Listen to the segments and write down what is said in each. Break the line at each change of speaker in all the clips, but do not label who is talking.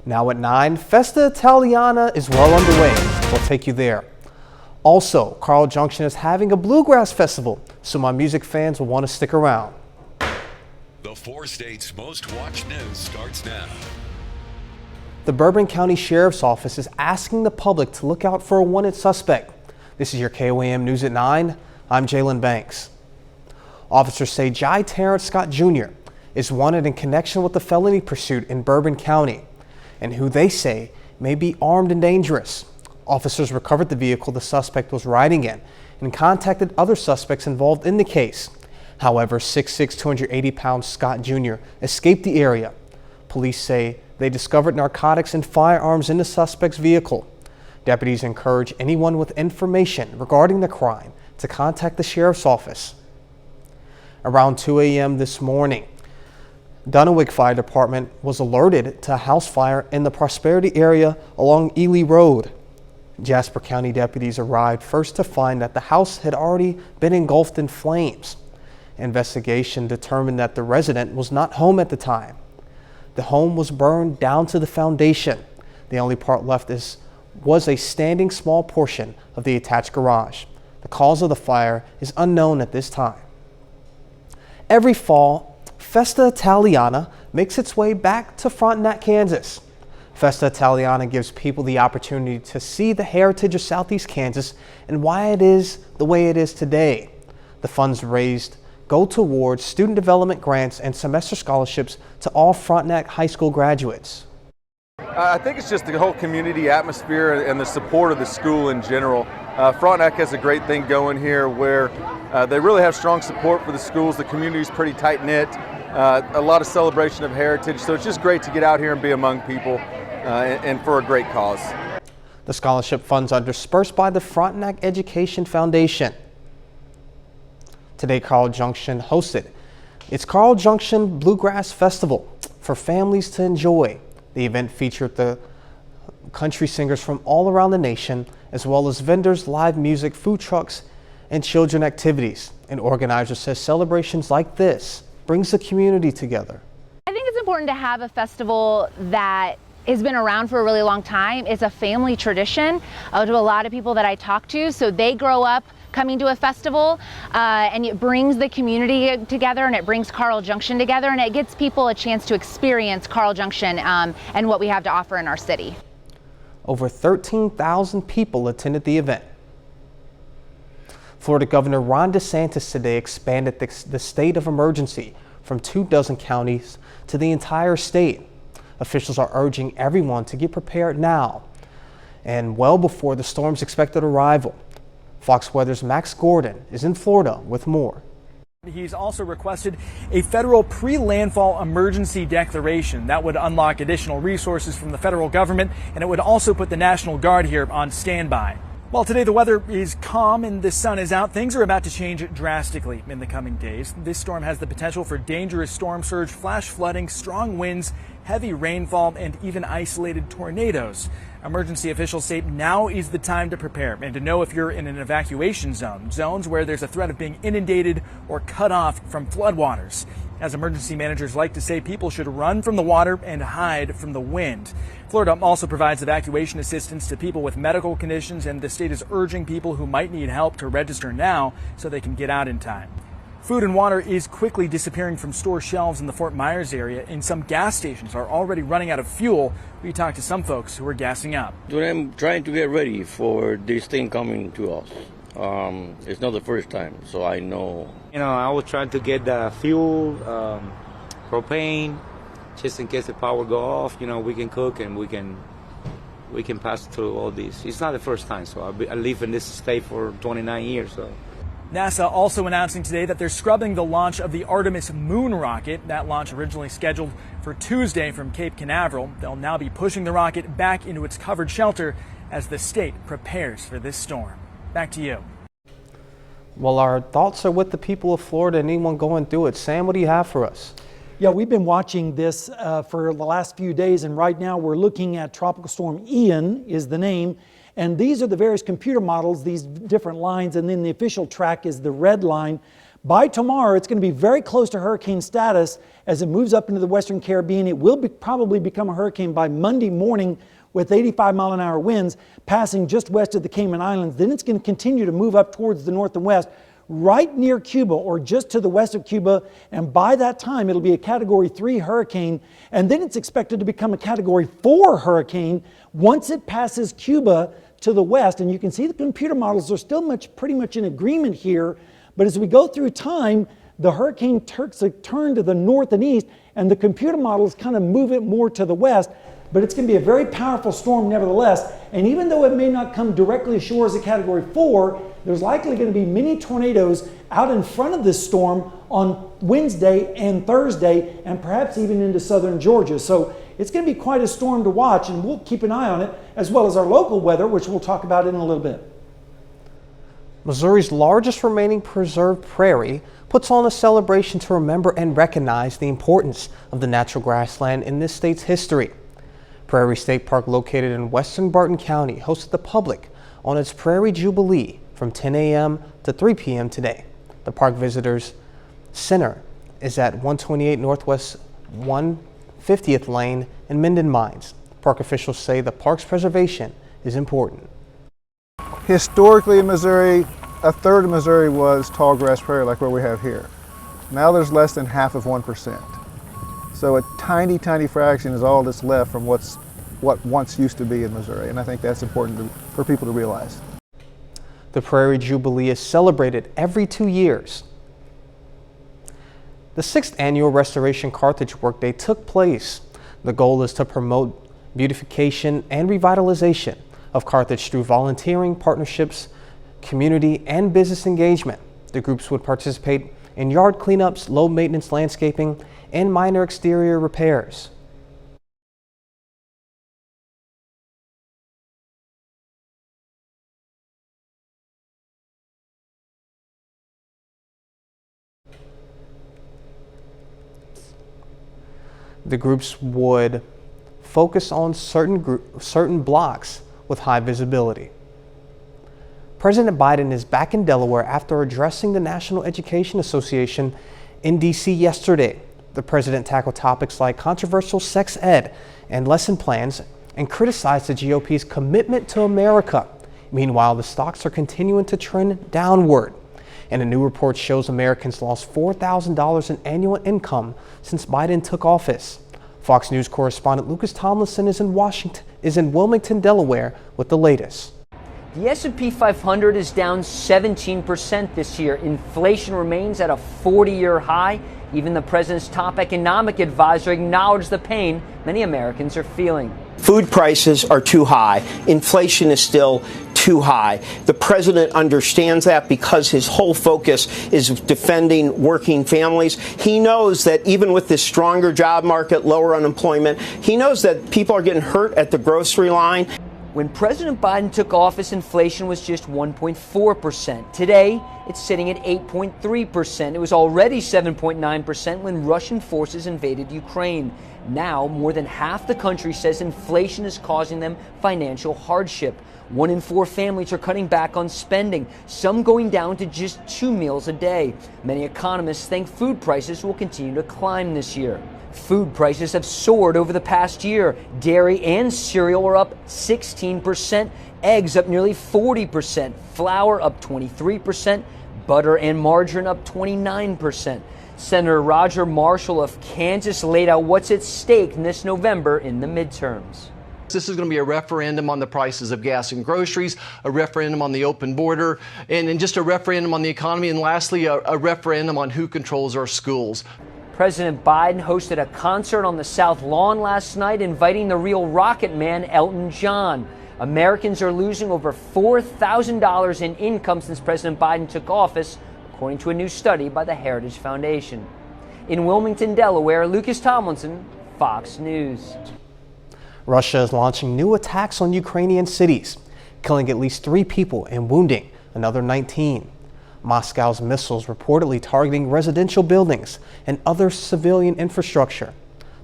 Now at 9, Festa Italiana is well underway. We'll take you there. Also, Carl Junction is having a bluegrass festival, so my music fans will want to stick around.
The 4 states' most watched news starts now.
The Bourbon County Sheriff's Office is asking the public to look out for a wanted suspect. This is your KOAM News at 9. I'm Jalen Banks. Officers say Jai Terrence Scott Jr. is wanted in connection with the felony pursuit in Bourbon County, and who they say may be armed and dangerous. Officers recovered the vehicle the suspect was riding in and contacted other suspects involved in the case. However, 6'6", 280-pound Scott Jr. escaped the area. Police say they discovered narcotics and firearms in the suspect's vehicle. Deputies encourage anyone with information regarding the crime to contact the sheriff's office. Around 2 a.m. this morning, Dunnewick Fire Department was alerted to a house fire in the Prosperity area along Ely Road. Jasper County deputies arrived first to find that the house had already been engulfed in flames. Investigation determined that the resident was not home at the time. The home was burned down to the foundation. The only part left was a standing small portion of the attached garage. The cause of the fire is unknown at this time. Every fall, Festa Italiana makes its way back to Frontenac, Kansas. Festa Italiana gives people the opportunity to see the heritage of Southeast Kansas and why it is the way it is today. The funds raised go towards student development grants and semester scholarships to all Frontenac High School graduates.
I think it's just the whole community atmosphere and the support of the school in general. Frontenac has a great thing going here where they really have strong support for the schools. The community is pretty tight-knit, a lot of celebration of heritage, so it's just great to get out here and be among people and for a great cause.
The scholarship funds are dispersed by the Frontenac Education Foundation. Today, Carl Junction hosted its Carl Junction Bluegrass Festival for families to enjoy. The event featured the country singers from all around the nation, as well as vendors, live music, food trucks, and children activities. An organizer says celebrations like this brings the community together.
I think it's important to have a festival that has been around for a really long time. It's a family tradition to a lot of people that I talk to, so they grow up coming to a festival and it brings the community together and it brings Carl Junction together and it gets people a chance to experience Carl Junction and what we have to offer in our city.
Over 13,000 people attended the event. Florida Governor Ron DeSantis today expanded the state of emergency from 24 counties to the entire state. Officials are urging everyone to get prepared now and well before the storm's expected arrival. Fox Weather's Max Gordon is in Florida with more.
He's also requested a federal pre-landfall emergency declaration that would unlock additional resources from the federal government, and it would also put the National Guard here on standby. While today the weather is calm and the sun is out, things are about to change drastically in the coming days. This storm has the potential for dangerous storm surge, flash flooding, strong winds, heavy rainfall, and even isolated tornadoes. Emergency officials say now is the time to prepare and to know if you're in an evacuation zone, zones where there's a threat of being inundated or cut off from floodwaters. As emergency managers like to say, people should run from the water and hide from the wind. Florida also provides evacuation assistance to people with medical conditions, and the state is urging people who might need help to register now so they can get out in time. Food and water is quickly disappearing from store shelves in the Fort Myers area, and some gas stations are already running out of fuel. We talked to some folks who are gassing up.
I'm trying to get ready for this thing coming to us. It's not the first time, so I know.
I was trying to get fuel, propane, just in case the power go off. We can cook and we can pass through all this. It's not the first time, so I live in this state for 29 years. So.
NASA also announcing today that they're scrubbing the launch of the Artemis moon rocket. That launch originally scheduled for Tuesday from Cape Canaveral. They'll now be pushing the rocket back into its covered shelter as the state prepares for this storm. Back to you.
Well, our thoughts are with the people of Florida and anyone going through it. Sam, what do you have for us?
Yeah, we've been watching this for the last few days, and right now we're looking at Tropical Storm Ian is the name. And these are the various computer models, these different lines, and then the official track is the red line. By tomorrow, it's going to be very close to hurricane status as it moves up into the Western Caribbean. It will probably become a hurricane by Monday morning with 85-mile-an-hour winds passing just west of the Cayman Islands. Then it's going to continue to move up towards the north and west, right near Cuba or just to the west of Cuba. And by that time, it'll be a Category 3 hurricane. And then it's expected to become a Category 4 hurricane once it passes Cuba to the west. And you can see the computer models are still pretty much in agreement here. But as we go through time, the hurricane takes a turn to the north and east, and the computer models kind of move it more to the west. But it's going to be a very powerful storm nevertheless. And even though it may not come directly ashore as a Category 4, there's likely going to be many tornadoes out in front of this storm on Wednesday and Thursday, and perhaps even into southern Georgia. So it's going to be quite a storm to watch, and we'll keep an eye on it, as well as our local weather, which we'll talk about in a little bit.
Missouri's largest remaining preserved prairie puts on a celebration to remember and recognize the importance of the natural grassland in this state's history. Prairie State Park, located in western Barton County, hosted the public on its Prairie Jubilee from 10 a.m. to 3 p.m. today. The Park Visitors Center is at 128 Northwest 150th Lane in Minden Mines. Park officials say the park's preservation is important.
Historically in Missouri, a third of Missouri was tall grass prairie like what we have here. Now there's less than half of 1%. So a tiny, tiny fraction is all that's left from what once used to be in Missouri. And I think that's important for people to realize.
The Prairie Jubilee is celebrated every 2 years. The 6th annual Restoration Carthage Workday took place. The goal is to promote beautification and revitalization of Carthage through volunteering, partnerships, community, and business engagement. The groups would participate in yard cleanups, low maintenance landscaping, and minor exterior repairs. The groups would focus on certain blocks with high visibility. President Biden is back in Delaware after addressing the National Education Association in D.C. yesterday. The president tackled topics like controversial sex ed and lesson plans and criticized the GOP's commitment to America. Meanwhile, the stocks are continuing to trend downward. And a new report shows Americans lost $4,000 in annual income since Biden took office. Fox News correspondent Lucas Tomlinson is in Wilmington, Delaware with the latest.
The S&P 500 is down 17% this year. Inflation remains at a 40-year high. Even the president's top economic advisor acknowledged the pain many Americans are feeling.
Food prices are too high. Inflation is still too high. The president understands that because his whole focus is defending working families. He knows that even with this stronger job market, lower unemployment, he knows that people are getting hurt at the grocery line.
When President Biden took office, inflation was just 1.4%. Today, it's sitting at 8.3%. It was already 7.9% when Russian forces invaded Ukraine. Now, more than half the country says inflation is causing them financial hardship. 1 in 4 families are cutting back on spending, some going down to just 2 meals a day. Many economists think food prices will continue to climb this year. Food prices have soared over the past year. Dairy and cereal are up 16%, eggs up nearly 40%, flour up 23%, butter and margarine up 29%. Senator Roger Marshall of Kansas laid out what's at stake this November in the midterms.
This is going to be a referendum on the prices of gas and groceries, a referendum on the open border, and just a referendum on the economy, and lastly, a referendum on who controls our schools.
President Biden hosted a concert on the South Lawn last night, inviting the real rocket man, Elton John. Americans are losing over $4,000 in income since President Biden took office, according to a new study by the Heritage Foundation. In Wilmington, Delaware, Lucas Tomlinson, Fox News.
Russia is launching new attacks on Ukrainian cities, killing at least 3 people and wounding another 19. Moscow's missiles reportedly targeting residential buildings and other civilian infrastructure.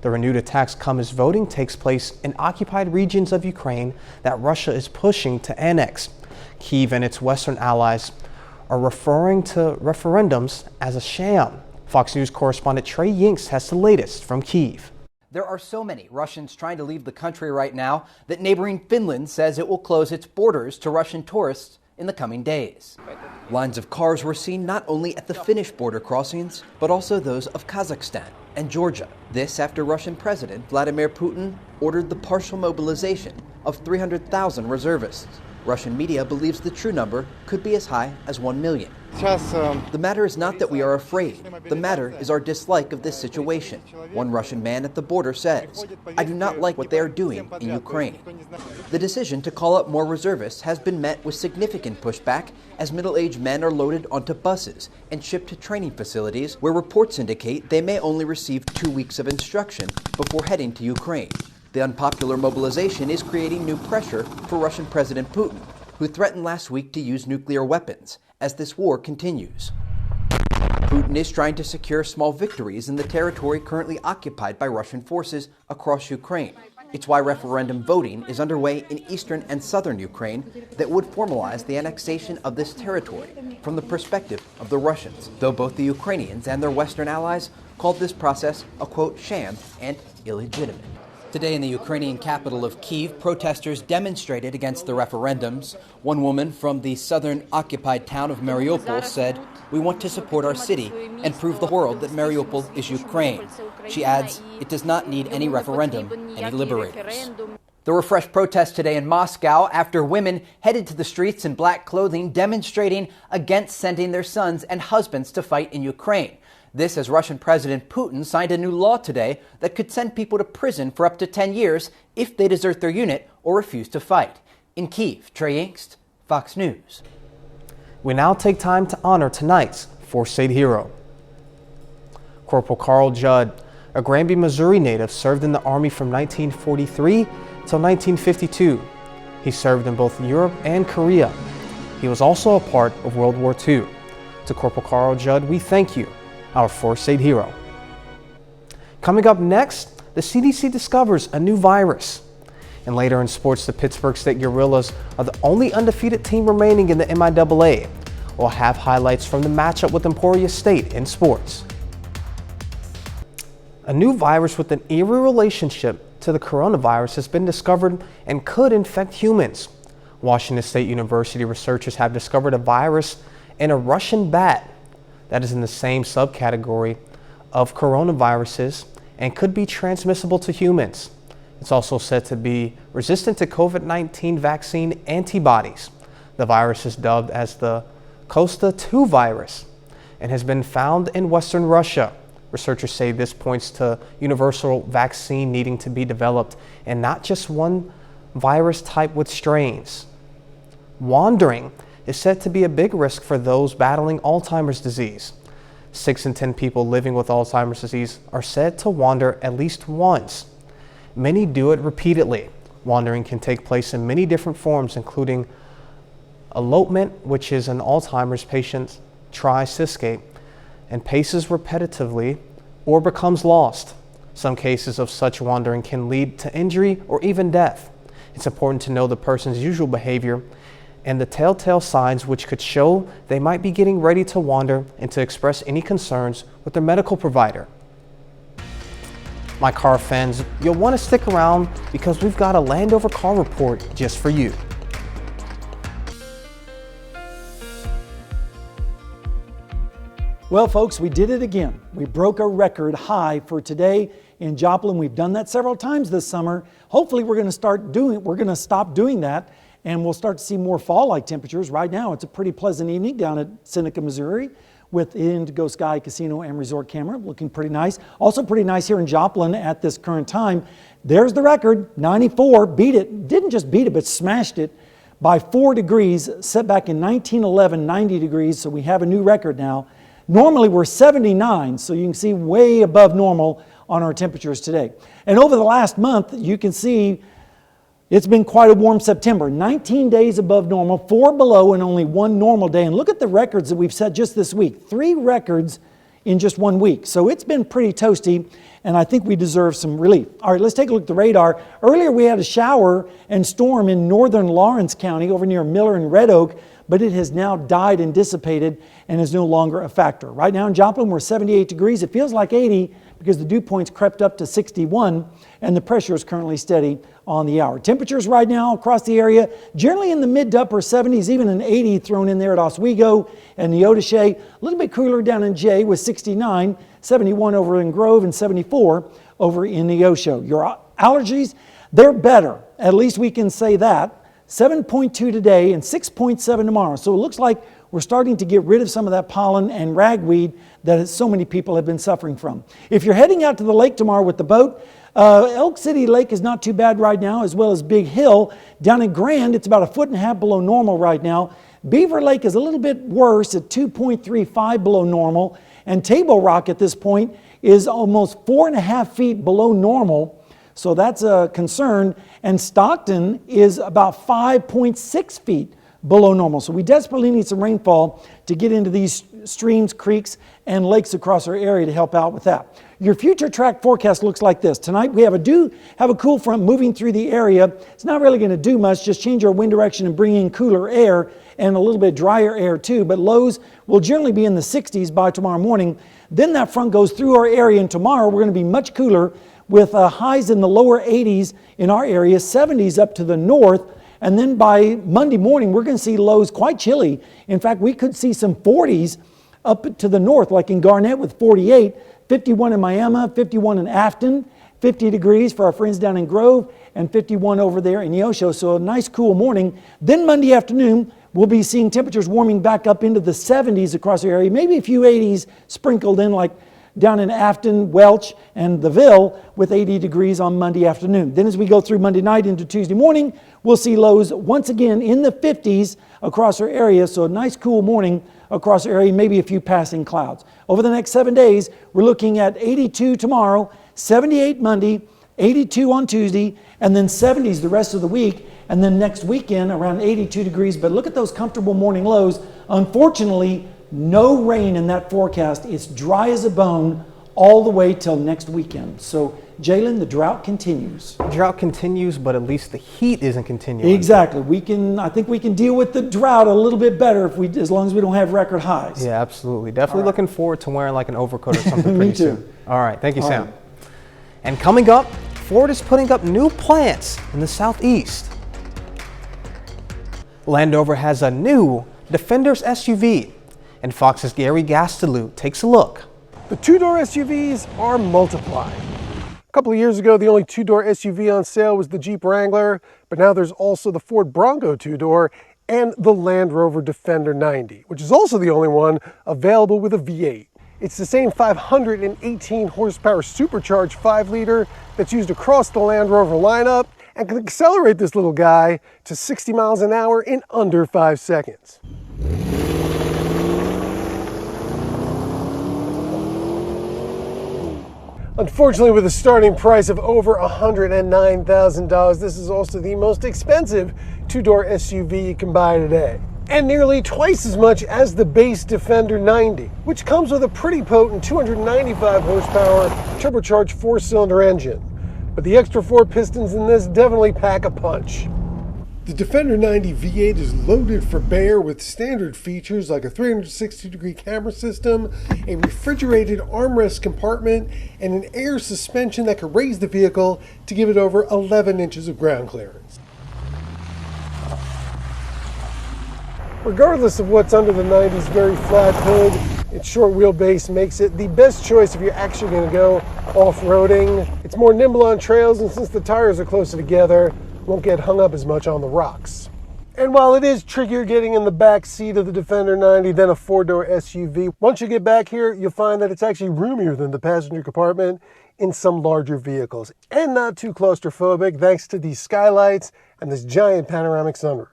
The renewed attacks come as voting takes place in occupied regions of Ukraine that Russia is pushing to annex. Kyiv and its Western allies are referring to referendums as a sham. Fox News correspondent Trey Yinks has the latest from Kyiv.
There are so many Russians trying to leave the country right now that neighboring Finland says it will close its borders to Russian tourists in the coming days. Lines of cars were seen not only at the Finnish border crossings, but also those of Kazakhstan and Georgia. This after Russian President Vladimir Putin ordered the partial mobilization of 300,000 reservists. Russian media believes the true number could be as high as 1 million. The matter is not that we are afraid. The matter is our dislike of this situation. One Russian man at the border says, "I do not like what they are doing in Ukraine." The decision to call up more reservists has been met with significant pushback as middle-aged men are loaded onto buses and shipped to training facilities where reports indicate they may only receive 2 weeks of instruction before heading to Ukraine. The unpopular mobilization is creating new pressure for Russian President Putin, who threatened last week to use nuclear weapons as this war continues. Putin is trying to secure small victories in the territory currently occupied by Russian forces across Ukraine. It's why referendum voting is underway in eastern and southern Ukraine that would formalize the annexation of this territory from the perspective of the Russians, though both the Ukrainians and their Western allies called this process a, quote, sham and illegitimate. Today in the Ukrainian capital of Kyiv, protesters demonstrated against the referendums. One woman from the southern occupied town of Mariupol said, "We want to support our city and prove the world that Mariupol is Ukraine." She adds, "It does not need any referendum, any liberators." There were fresh protests today in Moscow after women headed to the streets in black clothing demonstrating against sending their sons and husbands to fight in Ukraine. This as Russian President Putin signed a new law today that could send people to prison for up to 10 years if they desert their unit or refuse to fight. In Kyiv, Trey Yinks, Fox News.
We now take time to honor tonight's four-state hero. Corporal Carl Judd, a Granby, Missouri native, served in the Army from 1943 till 1952. He served in both Europe and Korea. He was also a part of World War II. To Corporal Carl Judd, we thank you, our four-state hero. Coming up next, the CDC discovers a new virus. And later in sports, the Pittsburgh State Gorillas are the only undefeated team remaining in the MIAA. We'll have highlights from the matchup with Emporia State in sports. A new virus with an eerie relationship to the coronavirus has been discovered and could infect humans. Washington State University researchers have discovered a virus in a Russian bat that is in the same subcategory of coronaviruses and could be transmissible to humans. It's also said to be resistant to COVID-19 vaccine antibodies. The virus is dubbed as the Costa 2 virus and has been found in Western Russia. Researchers say this points to universal vaccine needing to be developed and not just one virus type with strains. Wandering is said to be a big risk for those battling Alzheimer's disease. 6 in 10 people living with Alzheimer's disease are said to wander at least once. Many do it repeatedly. Wandering can take place in many different forms, including elopement, which is an Alzheimer's patient tries to escape and paces repetitively or becomes lost. Some cases of such wandering can lead to injury or even death. It's important to know the person's usual behavior and the telltale signs which could show they might be getting ready to wander and to express any concerns with their medical provider. My car fans, you'll want to stick around because we've got a Land Rover car report just for you.
Well, folks, we did it again. We broke a record high for today in Joplin. We've done that several times this summer. Hopefully, we're going to stop doing that, and we'll start to see more fall-like temperatures. Right now, it's a pretty pleasant evening down at Seneca, Missouri, with the Indigo Sky Casino and Resort Camera, looking pretty nice. Also pretty nice here in Joplin at this current time. There's the record, 94, beat it. Didn't just beat it, but smashed it by 4 degrees, set back in 1911, 90 degrees, so we have a new record now. Normally we're 79, so you can see way above normal on our temperatures today. And over the last month, you can see it's been quite a warm September. 19 days above normal, 4 below, and only 1 normal day. And look at the records that we've set just this week. 3 records in just 1 week. So it's been pretty toasty, and I think we deserve some relief. All right, let's take a look at the radar. Earlier we had a shower and storm in northern Lawrence County over near Miller and Red Oak, but it has now died and dissipated and is no longer a factor. Right now in Joplin, we're 78 degrees. It feels like 80 because the dew point's crept up to 61, and the pressure is currently steady on the hour. Temperatures right now across the area, generally in the mid to upper 70s, even an 80 thrown in there at Oswego and Neodesha. A little bit cooler down in Jay with 69, 71 over in Grove, and 74 over in Neosho. Your allergies, they're better. At least we can say that. 7.2 today and 6.7 tomorrow. So it looks like we're starting to get rid of some of that pollen and ragweed that so many people have been suffering from. If you're heading out to the lake tomorrow with the boat, Elk City Lake is not too bad right now, as well as Big Hill. Down in Grand, it's about 1.5 feet below normal right now. Beaver Lake is a little bit worse at 2.35 below normal. And Table Rock at this point is almost 4.5 feet below normal. So that's a concern. And Stockton is about 5.6 feet below normal. So we desperately need some rainfall to get into these streams, creeks, and lakes across our area to help out with that. Your future track forecast looks like this. Tonight we have a cool front moving through the area. It's not really going to do much, just change our wind direction and bring in cooler air and a little bit drier air too, but lows will generally be in the 60s by tomorrow morning. Then that front goes through our area, and tomorrow we're going to be much cooler with highs in the lower 80s in our area, 70s up to the north. And then by Monday morning, we're going to see lows quite chilly. In fact, we could see some 40s up to the north, like in Garnett with 48, 51 in Miami, 51 in Afton, 50 degrees for our friends down in Grove, and 51 over there in Neosho. So a nice cool morning. Then Monday afternoon, we'll be seeing temperatures warming back up into the 70s across the area, maybe a few 80s sprinkled in, like down in Afton, Welch, and the Ville with 80 degrees on Monday afternoon. Then as we go through Monday night into Tuesday morning, we'll see lows once again in the 50s across our area. So a nice cool morning across our area, maybe a few passing clouds. Over the next 7 days, we're looking at 82 tomorrow, 78 Monday, 82 on Tuesday, and then 70s the rest of the week. And then next weekend around 82 degrees. But look at those comfortable morning lows. Unfortunately, no rain in that forecast. It's dry as a bone all the way till next weekend. So, Jalen, the drought continues.
The drought continues, but at least the heat isn't continuing.
Exactly. I think we can deal with the drought a little bit better as long as we don't have record highs.
Yeah, absolutely. Definitely looking forward to wearing like an overcoat or something pretty soon. All right. Thank you, Sam. Right. And coming up, Ford is putting up new plants in the southeast. Landover has a new Defender's SUV. And Fox's Gary Gastelou takes a look.
The two-door SUVs are multiplying. A couple of years ago, the only two-door SUV on sale was the Jeep Wrangler, but now there's also the Ford Bronco two-door and the Land Rover Defender 90, which is also the only one available with a V8. It's the same 518 horsepower supercharged 5-liter that's used across the Land Rover lineup and can accelerate this little guy to 60 miles an hour in under 5 seconds. Unfortunately, with a starting price of over $109,000, this is also the most expensive two-door SUV you can buy today. And nearly twice as much as the base Defender 90, which comes with a pretty potent 295 horsepower turbocharged 4-cylinder engine. But the extra 4 pistons in this definitely pack a punch. The Defender 90 V8 is loaded for bear with standard features like a 360-degree camera system, a refrigerated armrest compartment, and an air suspension that can raise the vehicle to give it over 11 inches of ground clearance. Regardless of what's under the 90's very flat hood, its short wheelbase makes it the best choice if you're actually going to go off-roading. It's more nimble on trails, and since the tires are closer together, won't get hung up as much on the rocks. And while it is trickier getting in the back seat of the Defender 90 than a 4-door SUV, once you get back here, you'll find that it's actually roomier than the passenger compartment in some larger vehicles, and not too claustrophobic thanks to these skylights and this giant panoramic sunroof.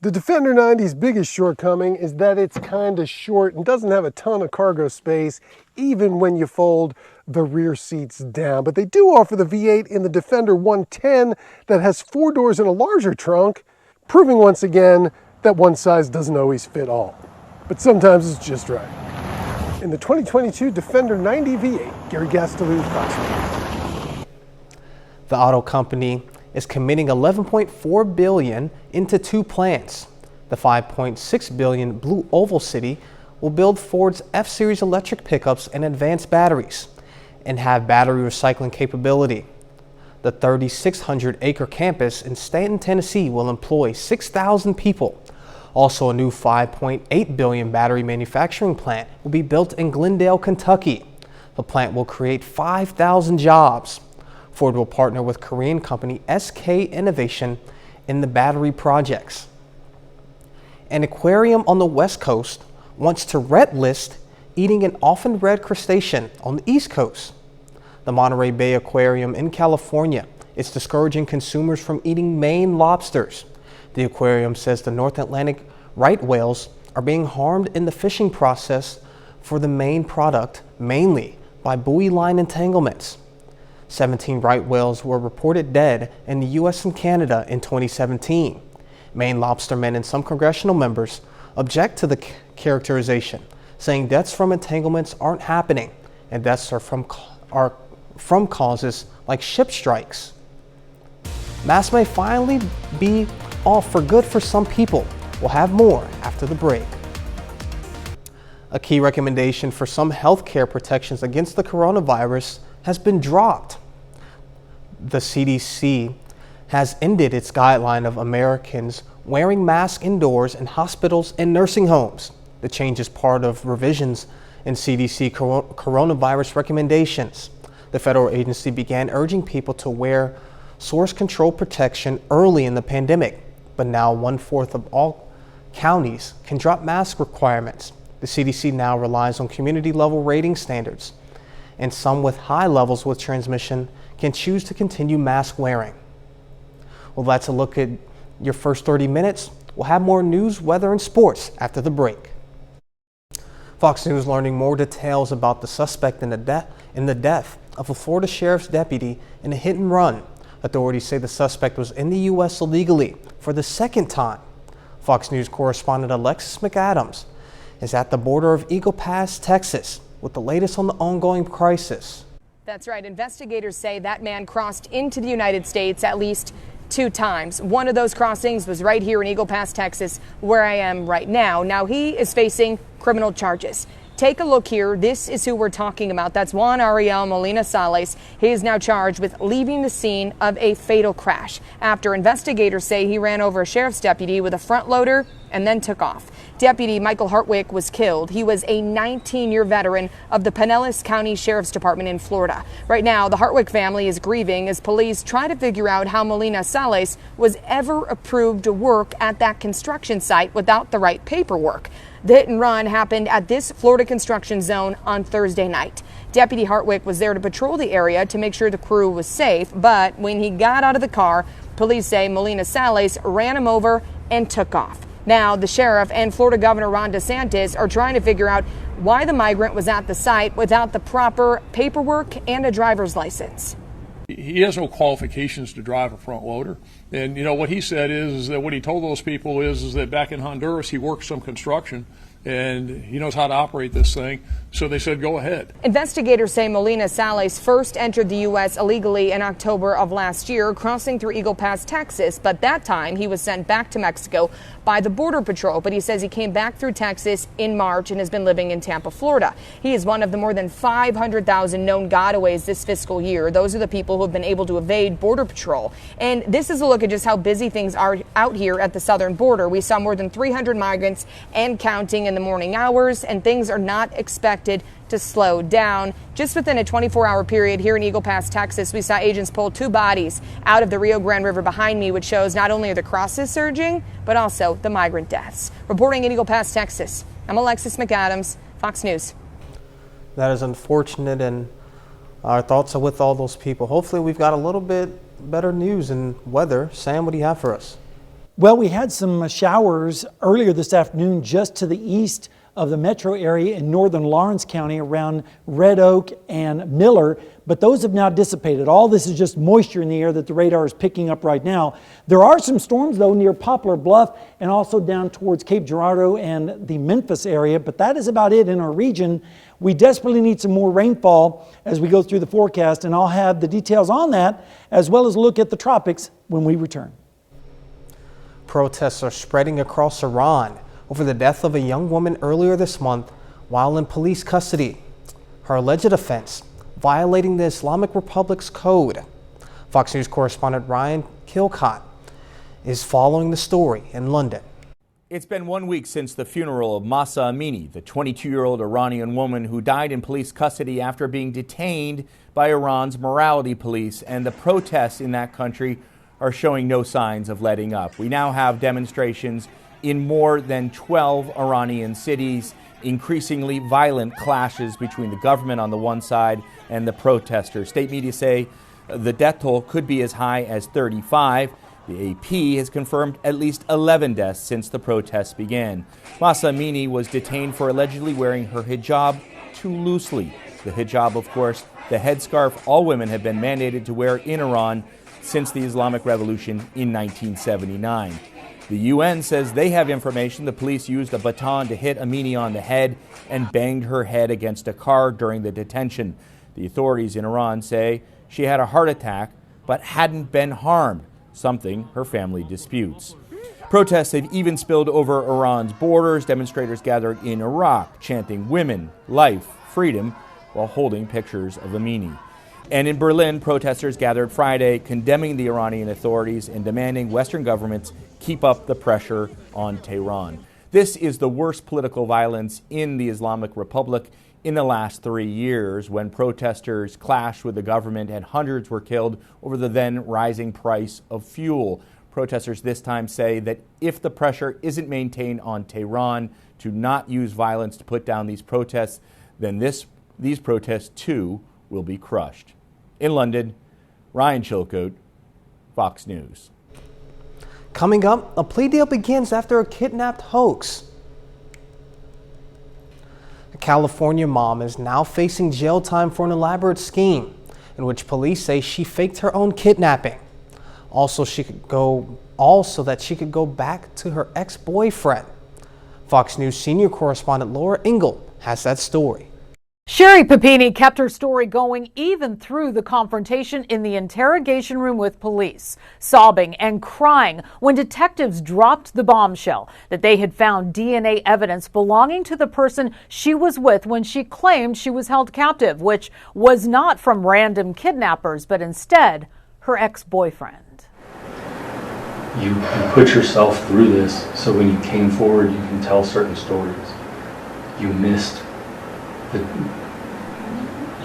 The Defender 90's biggest shortcoming is that it's kind of short and doesn't have a ton of cargo space, even when you fold the rear seats down. But they do offer the V8 in the Defender 110 that has 4 doors and a larger trunk, proving once again that one size doesn't always fit all. But sometimes it's just right. in the 2022 Defender 90 V8. Gary Gastelou, Fox News.
The auto company is committing $11.4 billion into 2 plants. The $5.6 billion Blue Oval City will build Ford's F-Series electric pickups and advanced batteries and have battery recycling capability. The 3,600-acre campus in Stanton, Tennessee will employ 6,000 people. Also, a new $5.8 billion battery manufacturing plant will be built in Glendale, Kentucky. The plant will create 5,000 jobs. Ford will partner with Korean company SK Innovation in the battery projects. An aquarium on the West Coast wants to red list eating an often red crustacean on the East Coast. The Monterey Bay Aquarium in California is discouraging consumers from eating Maine lobsters. The aquarium says the North Atlantic right whales are being harmed in the fishing process for the Maine product, mainly by buoy line entanglements. 17 right whales were reported dead in the U.S. and Canada in 2017. Maine lobstermen and some congressional members object to the characterization, saying deaths from entanglements aren't happening and deaths are from causes like ship strikes. Masks may finally be off for good for some people. We'll have more after the break. A key recommendation for some healthcare protections against the coronavirus has been dropped. The CDC has ended its guideline of Americans wearing masks indoors in hospitals and nursing homes. The change is part of revisions in CDC coronavirus recommendations. The federal agency began urging people to wear source control protection early in the pandemic, but now 1/4 of all counties can drop mask requirements. The CDC now relies on community level rating standards, and some with high levels with transmission can choose to continue mask wearing. Well, that's a look at your first 30 minutes. We'll have more news, weather, and sports after the break. Fox News learning more details about the suspect in the death of a Florida sheriff's deputy in a hit and run. Authorities say the suspect was in the U.S. illegally for the second time. Fox News correspondent Alexis McAdams is at the border of Eagle Pass, Texas, with the latest on the ongoing crisis.
That's right. Investigators say that man crossed into the United States at least 2 times. One of those crossings was right here in Eagle Pass, Texas, where I am right now. Now he is facing criminal charges. Take a look here. This is who we're talking about. That's Juan Ariel Molina Sales. He is now charged with leaving the scene of a fatal crash after investigators say he ran over a sheriff's deputy with a front loader and then took off. Deputy Michael Hartwick was killed. He was a 19-year veteran of the Pinellas County Sheriff's Department in Florida. Right now, the Hartwick family is grieving as police try to figure out how Molina Sales was ever approved to work at that construction site without the right paperwork. The hit and run happened at this Florida construction zone on Thursday night. Deputy Hartwick was there to patrol the area to make sure the crew was safe, but when he got out of the car, police say Molina Sales ran him over and took off. Now, the sheriff and Florida Governor Ron DeSantis are trying to figure out why the migrant was at the site without the proper paperwork and a driver's license.
He has no qualifications to drive a front loader. And, you know, what he said is that what he told those people is that back in Honduras, he worked some construction and he knows how to operate this thing. So they said, go ahead.
Investigators say Molina Sales first entered the U.S. illegally in October of last year, crossing through Eagle Pass, Texas. But that time he was sent back to Mexico by the Border Patrol. But he says he came back through Texas in March and has been living in Tampa, Florida. He is one of the more than 500,000 known gotaways this fiscal year. Those are the people who have been able to evade Border Patrol. And this is a look at just how busy things are out here at the southern border. We saw more than 300 migrants and counting in the morning hours, and things are not expected to slow down. Just within a 24-hour period here in Eagle Pass, Texas, we saw agents pull 2 bodies out of the Rio Grande River behind me, which shows not only are the crosses surging, but also the migrant deaths. Reporting in Eagle Pass, Texas, I'm Alexis McAdams, Fox News.
That is unfortunate, and our thoughts are with all those people. Hopefully we've got a little bit better news and weather. Sam, what do you have for us?
Well, we had some showers earlier this afternoon just to the east of the metro area in northern Lawrence County around Red Oak and Miller, but those have now dissipated. All this is just moisture in the air that the radar is picking up right now. There are some storms, though, near Poplar Bluff and also down towards Cape Girardeau and the Memphis area, but that is about it in our region. We desperately need some more rainfall as we go through the forecast, and I'll have the details on that as well as look at the tropics when we return.
Protests are spreading across Iran over the death of a young woman earlier this month while in police custody. Her alleged offense, violating the Islamic Republic's code. Fox News correspondent Ryan Kilcott is following the story in London.
It's been 1 week since the funeral of Mahsa Amini, the 22-year-old Iranian woman who died in police custody after being detained by Iran's morality police, and the protests in that country are showing no signs of letting up. We now have demonstrations in more than 12 Iranian cities, increasingly violent clashes between the government on the one side and the protesters. State media say the death toll could be as high as 35. The AP has confirmed at least 11 deaths since the protests began. Mahsa Amini was detained for allegedly wearing her hijab too loosely. The hijab, of course, the headscarf all women have been mandated to wear in Iran since the Islamic Revolution in 1979. The UN says they have information the police used a baton to hit Amini on the head and banged her head against a car during the detention. The authorities in Iran say she had a heart attack but hadn't been harmed, something her family disputes. Protests have even spilled over Iran's borders. Demonstrators gathered in Iraq, chanting women, life, freedom, while holding pictures of Amini. And in Berlin, protesters gathered Friday condemning the Iranian authorities and demanding Western governments keep up the pressure on Tehran. This is the worst political violence in the Islamic Republic in the last 3 years, when protesters clashed with the government and hundreds were killed over the then rising price of fuel. Protesters this time say that if the pressure isn't maintained on Tehran to not use violence to put down these protests, then these protests too will be crushed. In London, Ryan Chilcote, Fox News.
Coming up, a plea deal begins after a kidnapped hoax. A California mom is now facing jail time for an elaborate scheme in which police say she faked her own kidnapping. Also that she could go back to her ex-boyfriend. Fox News senior correspondent Laura Engel has that story.
Sherry Papini kept her story going even through the confrontation in the interrogation room with police, sobbing and crying when detectives dropped the bombshell that they had found DNA evidence belonging to the person she was with when she claimed she was held captive, which was not from random kidnappers, but instead her ex-boyfriend.
You put yourself through this so when you came forward you can tell certain stories. You missed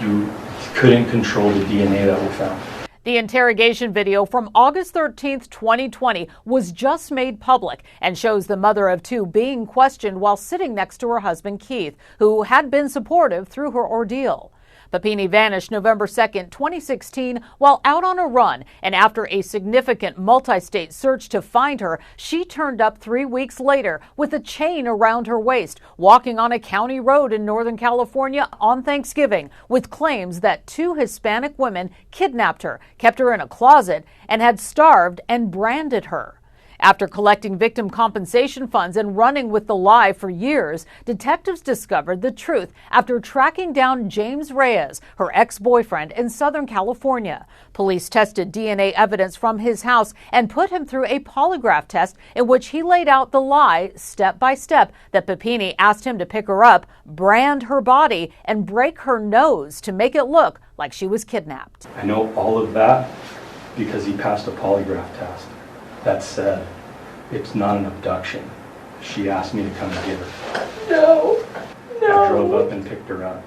you couldn't control the DNA that we found.
The interrogation video from August 13th, 2020 was just made public and shows the mother of two being questioned while sitting next to her husband Keith, who had been supportive through her ordeal. Papini vanished November 2nd, 2016 while out on a run, and after a significant multi-state search to find her, she turned up 3 weeks later with a chain around her waist, walking on a county road in Northern California on Thanksgiving, with claims that 2 Hispanic women kidnapped her, kept her in a closet, and had starved and branded her. After collecting victim compensation funds and running with the lie for years, detectives discovered the truth after tracking down James Reyes, her ex-boyfriend, in Southern California. Police tested DNA evidence from his house and put him through a polygraph test in which he laid out the lie step by step that Papini asked him to pick her up, brand her body, and break her nose to make it look like she was kidnapped.
I know all of that because he passed a polygraph test. That said, it's not an abduction. She asked me to come and get her.
No.
I drove up and picked her up.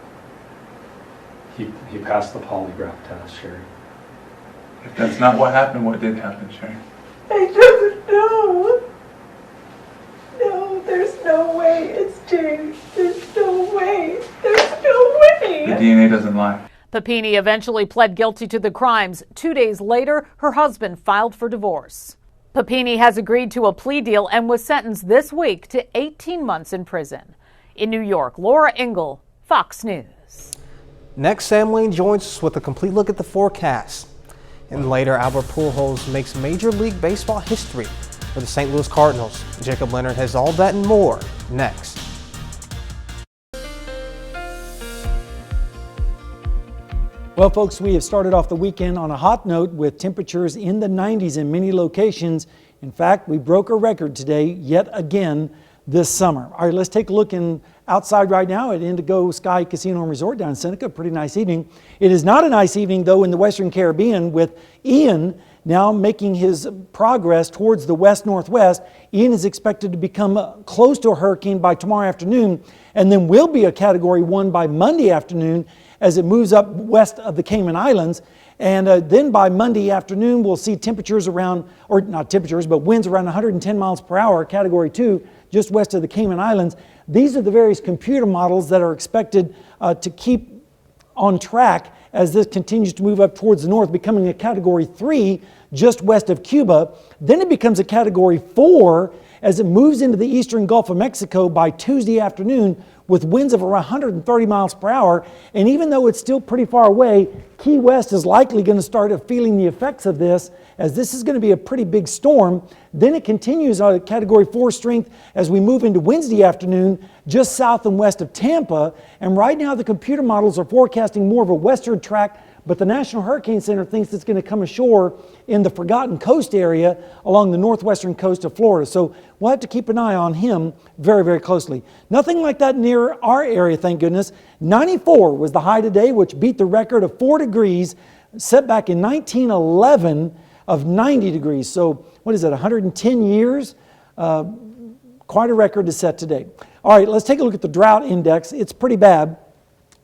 He passed the polygraph test, Sherry.
If that's not what happened, what did happen, Sherry?
I don't know. No, there's no way it's James. There's no way. There's no way.
The DNA doesn't lie.
Papini eventually pled guilty to the crimes. 2 days later, her husband filed for divorce. Papini has agreed to a plea deal and was sentenced this week to 18 months in prison. In New York, Laura Engel, Fox News.
Next, Sam Lane joins us with a complete look at the forecast. And later, Albert Pujols makes Major League Baseball history for the St. Louis Cardinals. Jacob Leonard has all that and more next.
Well, folks, we have started off the weekend on a hot note with temperatures in the 90s in many locations. In fact, we broke a record today yet again this summer. All right, let's take a look outside right now at Indigo Sky Casino and Resort down in Seneca. Pretty nice evening. It is not a nice evening, though, in the Western Caribbean with Ian now making his progress towards the west-northwest. Ian is expected to become close to a hurricane by tomorrow afternoon and then will be a Category 1 by Monday afternoon as it moves up west of the Cayman Islands. And then by Monday afternoon, we'll see temperatures around, or not temperatures, but winds around 110 miles per hour, Category 2, just west of the Cayman Islands. These are the various computer models that are expected to keep on track as this continues to move up towards the north, becoming a Category 3 just west of Cuba. Then it becomes a Category 4 as it moves into the eastern Gulf of Mexico by Tuesday afternoon with winds of around 130 miles per hour. And even though it's still pretty far away, Key West is likely going to start feeling the effects of this, as this is going to be a pretty big storm. Then it continues on a Category 4 strength as we move into Wednesday afternoon, just south and west of Tampa. And right now the computer models are forecasting more of a westward track, but the National Hurricane Center thinks it's going to come ashore in the Forgotten Coast area along the northwestern coast of Florida. So we'll have to keep an eye on him very, very closely. Nothing like that near our area, thank goodness. 94 was the high today, which beat the record of 4 degrees set back in 1911 of 90 degrees. So what is that, 110 years? Quite a record to set today. All right, let's take a look at the drought index. It's pretty bad.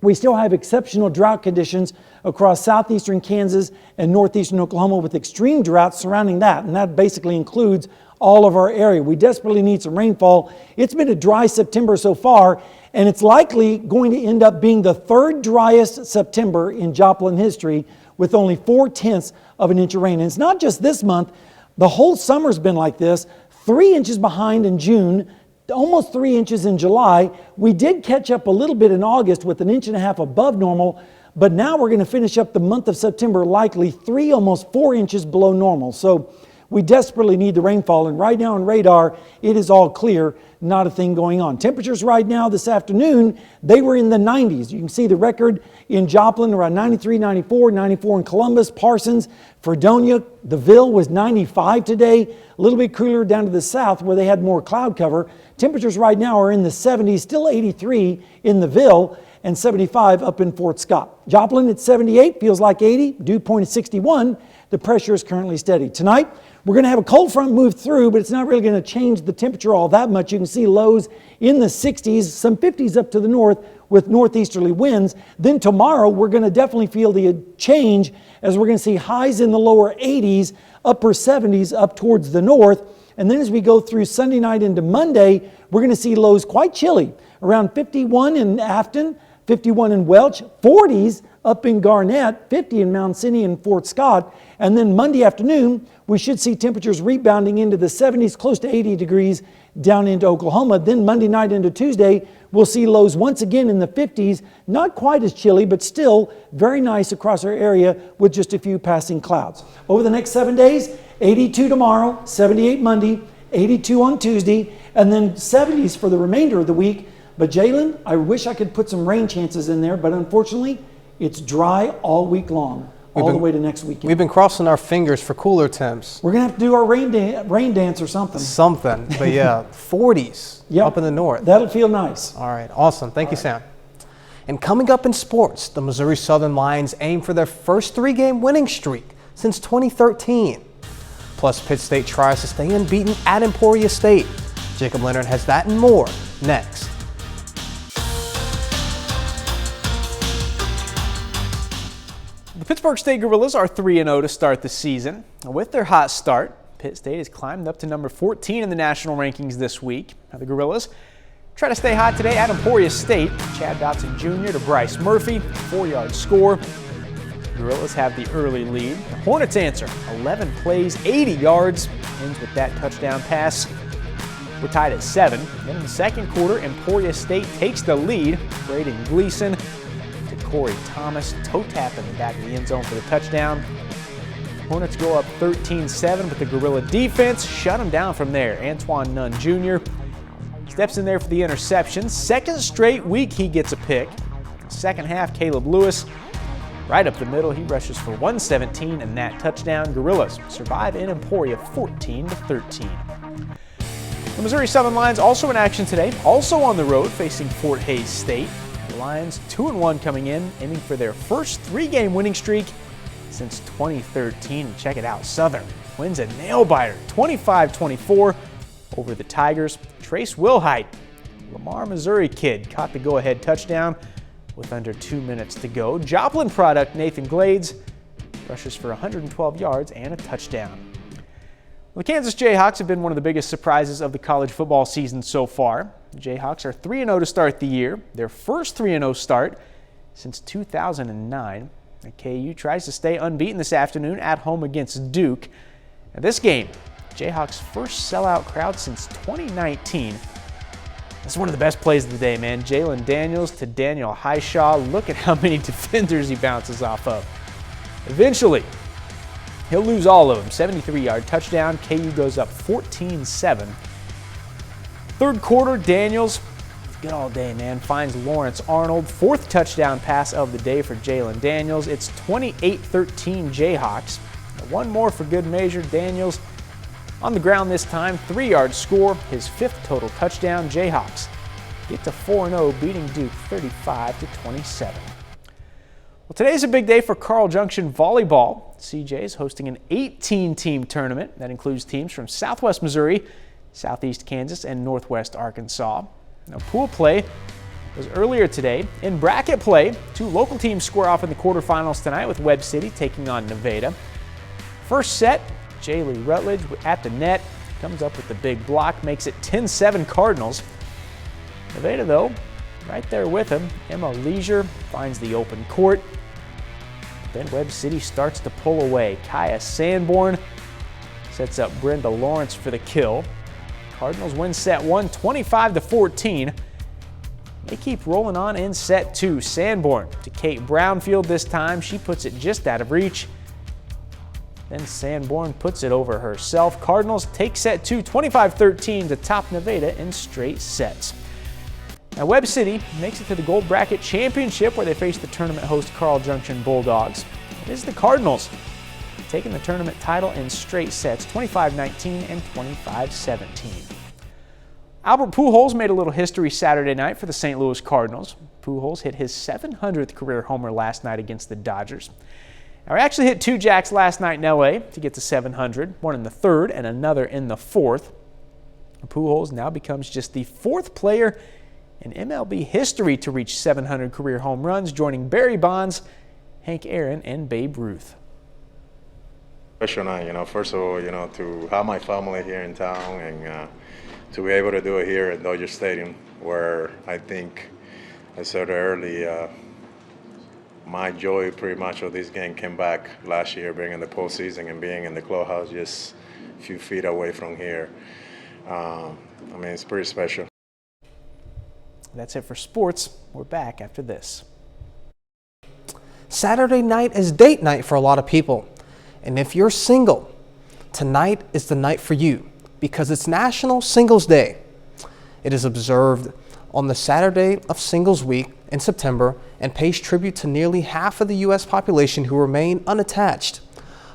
We still have exceptional drought conditions across southeastern Kansas and northeastern Oklahoma with extreme droughts surrounding that, and that basically includes all of our area. We desperately need some rainfall. It's been a dry September so far, and it's likely going to end up being the 3rd driest September in Joplin history with only 0.4 of an inch of rain. And it's not just this month. The whole summer's been like this. 3 inches behind in June, almost 3 inches in July. We did catch up a little bit in August with 1.5 inches above normal, but now we're going to finish up the month of September likely 3, almost 4 inches below normal. So we desperately need the rainfall, and right now on radar, it is all clear, not a thing going on. Temperatures right now this afternoon, they were in the 90s. You can see the record in Joplin around 93, 94, 94 in Columbus, Parsons, Fredonia. The Ville was 95 today, a little bit cooler down to the south where they had more cloud cover. Temperatures right now are in the 70s, still 83 in the Ville, and 75 up in Fort Scott. Joplin at 78, feels like 80, dew point is 61. The pressure is currently steady. Tonight, we're going to have a cold front move through, but it's not really going to change the temperature all that much. You can see lows in the 60s, some 50s up to the north with northeasterly winds. Then tomorrow, we're going to definitely feel the change as we're going to see highs in the lower 80s, upper 70s up towards the north. And then as we go through Sunday night into Monday, we're going to see lows quite chilly, around 51 in Afton, 51 in Welch, 40s up in Garnett, 50 in Mount Sinai and Fort Scott. And then Monday afternoon, we should see temperatures rebounding into the 70s, close to 80 degrees down into Oklahoma. Then Monday night into Tuesday, we'll see lows once again in the 50s, not quite as chilly, but still very nice across our area with just a few passing clouds. Over the next 7 days, 82 tomorrow, 78 Monday, 82 on Tuesday, and then 70s for the remainder of the week. But Jalen, I wish I could put some rain chances in there, but unfortunately, it's dry all week long, all the way to next weekend.
We've been crossing our fingers for cooler temps.
We're going to have to do our rain dance or something.
Something, but yeah, 40s up in the north.
That'll feel nice.
All right, awesome. Thank you, Sam. And coming up in sports, the Missouri Southern Lions aim for their first 3-game winning streak since 2013. Plus, Pitt State tries to stay unbeaten at Emporia State. Jacob Leonard has that and more next.
The Pittsburgh State Gorillas are 3-0 to start the season. With their hot start, Pitt State has climbed up to number 14 in the national rankings this week. Now the Gorillas try to stay hot today at Emporia State. Chad Dotson Jr. to Bryce Murphy, 4-yard score. The Gorillas have the early lead. The Hornets answer, 11 plays, 80 yards. Ends with that touchdown pass We're tied at 7. Then in the second quarter, Emporia State takes the lead. Braden Gleason to Corey Thomas. Toe tap in the back of the end zone for the touchdown. Hornets go up 13-7, but the Gorilla defense shut them down from there. Antoine Nunn Jr. steps in there for the interception. Second straight week he gets a pick. Second half, Caleb Lewis right up the middle. He rushes for 117 and that touchdown. Gorillas survive in Emporia 14-13. The Missouri Southern Lions also in action today, also on the road facing Fort Hays State. The Lions 2-1 coming in, aiming for their first 3-game winning streak since 2013. And check it out, Southern wins a nail-biter, 25-24 over the Tigers. Trace Wilhite, Lamar, Missouri kid, caught the go-ahead touchdown with under 2 minutes to go. Joplin product Nathan Glades rushes for 112 yards and a touchdown. The Kansas Jayhawks have been one of the biggest surprises of the college football season so far. The Jayhawks are 3-0 to start the year, their first 3-0 start since 2009. The KU tries to stay unbeaten this afternoon at home against Duke. Now this game, Jayhawks' first sellout crowd since 2019. That's one of the best plays of the day, man. Jalen Daniels to Daniel Highshaw. Look at how many defenders he bounces off of. Eventually, he'll lose all of them. 73-yard touchdown. KU goes up 14-7. Third quarter, Daniels, good all day, man, finds Lawrence Arnold. Fourth touchdown pass of the day for Jalen Daniels. It's 28-13 Jayhawks. One more for good measure. Daniels on the ground this time, 3-yard score, his 5th total touchdown. Jayhawks get to 4-0, beating Duke 35-27. Well, today's a big day for Carl Junction Volleyball. CJ is hosting an 18-team tournament that includes teams from Southwest Missouri, Southeast Kansas, and Northwest Arkansas. Now, pool play was earlier today. In bracket play, 2 local teams square off in the quarterfinals tonight with Webb City taking on Nevada. First set, Jaylee Rutledge at the net, comes up with the big block, makes it 10-7 Cardinals. Nevada, though, right there with him. Emma Leisure finds the open court. Then Webb City starts to pull away. Kaya Sanborn sets up Brenda Lawrence for the kill. Cardinals win set 1, 25-14. They keep rolling on in set 2. Sanborn to Kate Brownfield this time. She puts it just out of reach. Then Sanborn puts it over herself. Cardinals take set 2, 25-13 to top Nevada in straight sets. Now Webb City makes it to the Gold Bracket Championship where they face the tournament host Carl Junction Bulldogs. It is the Cardinals taking the tournament title in straight sets, 25-19 and 25-17. Albert Pujols made a little history Saturday night for the St. Louis Cardinals. Pujols hit his 700th career homer last night against the Dodgers. Now, he actually hit 2 jacks last night in LA to get to 700, one in the 3rd and another in the 4th. Pujols now becomes just the 4th player in MLB history to reach 700 career home runs, joining Barry Bonds, Hank Aaron, and Babe Ruth.
Special night, first of all, to have my family here in town and to be able to do it here at Dodger Stadium, where I think, I said early, my joy pretty much of this game came back last year, being in the postseason and being in the clubhouse just a few feet away from here. It's pretty special.
That's it for sports. We're back after this.
Saturday night is date night for a lot of people. And if you're single, tonight is the night for you because it's National Singles Day. It is observed on the Saturday of Singles Week in September and pays tribute to nearly half of the U.S. population who remain unattached.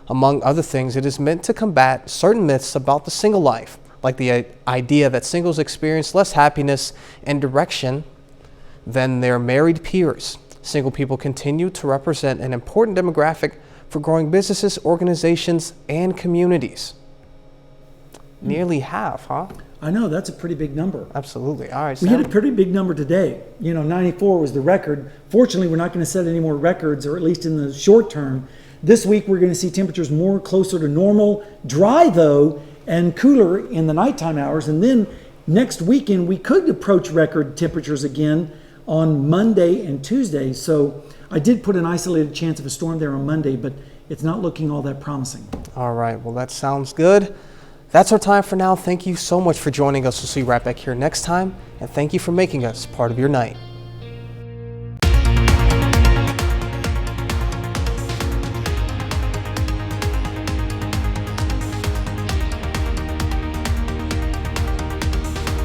Among other things, it is meant to combat certain myths about the single life, like the idea that singles experience less happiness and direction than their married peers. Single people continue to represent an important demographic for growing businesses, organizations, and communities. Nearly half, huh?
I know, that's a pretty big number.
Absolutely. All right.
We hit a pretty big number today. 94 was the record. Fortunately, we're not going to set any more records, or at least in the short term. This week, we're going to see temperatures more closer to normal. Dry, though, and cooler in the nighttime hours. And then next weekend, we could approach record temperatures again on Monday and Tuesday. So I did put an isolated chance of a storm there on Monday, but it's not looking all that promising.
All right. Well, that sounds good. That's our time for now. Thank you so much for joining us. We'll see you right back here next time, and thank you for making us part of your night.